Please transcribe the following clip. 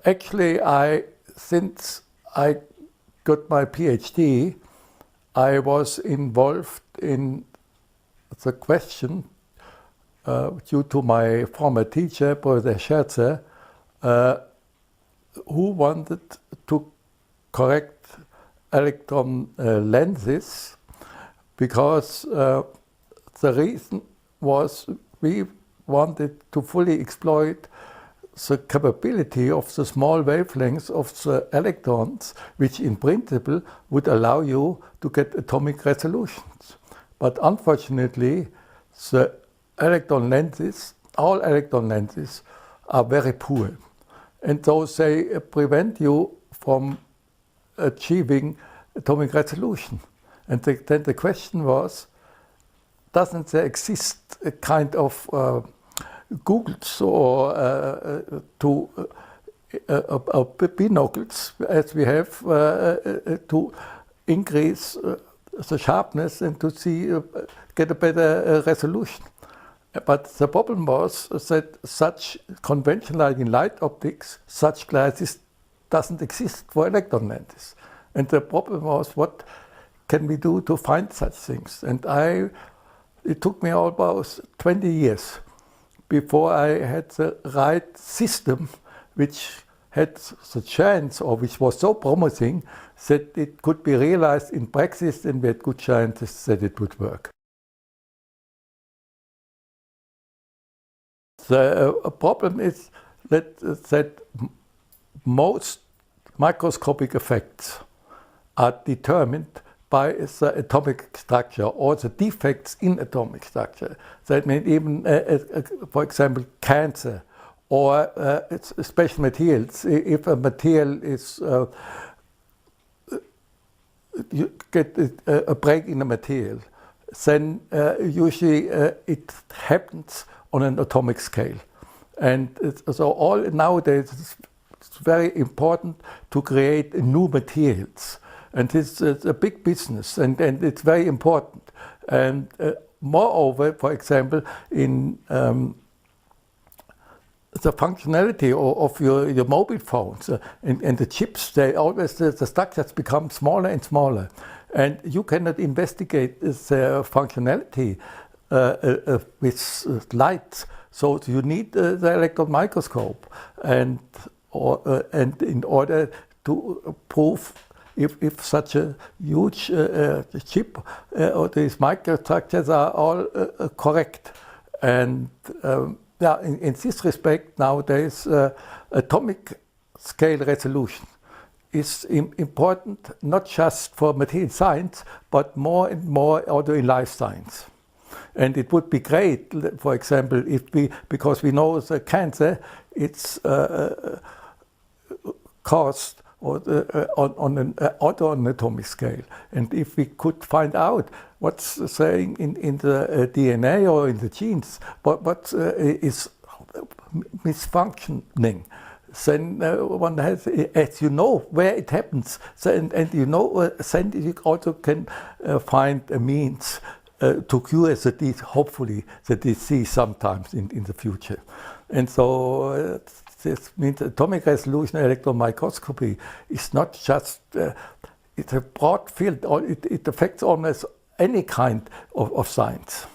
Actually, since I got my PhD, I was involved in the question due to my former teacher, Professor Scherzer, who wanted to correct electron lenses, because the reason was we wanted to fully exploit the capability of the small wavelengths of the electrons, which in principle would allow you to get atomic resolutions. But unfortunately, the electron lenses, all electron lenses, are very poor. And so they prevent you from achieving atomic resolution. And then the question was, doesn't there exist a kind of goggles or binoculars, as we have, to increase the sharpness and to see, get a better resolution? But the problem was that such conventional in light optics, such glasses doesn't exist for electron lenses. And the problem was, what can we do to find such things? And it took me about 20 years before I had the right system which had the chance, or which was so promising, that it could be realized in practice, and we had good chances that it would work. The problem is that most microscopic effects are determined by the atomic structure or the defects in atomic structure. That means even, for example, cancer or special materials. If a material is, you get a break in a material, then usually it happens on an atomic scale. And so nowadays it's very important to create new materials. And it's a big business, and it's very important. And moreover, for example, in the functionality of your mobile phones and the chips, the structures become smaller and smaller. And you cannot investigate the functionality with light. So you need the electron microscope, and in order to prove if such a huge chip or these microstructures are all correct. And in this respect, nowadays, atomic scale resolution is important, not just for material science, but more and more also in life science. And it would be great, for example, because we know the cancer, it's caused on an atomic scale. And if we could find out what's saying in the DNA or in the genes, what is misfunctioning, then one has, as you know where it happens, and you know, then you also can find a means to cure the disease, hopefully the disease sometimes in the future. And so this means atomic resolution electron microscopy is not just, it's a broad field, it affects almost any kind of science.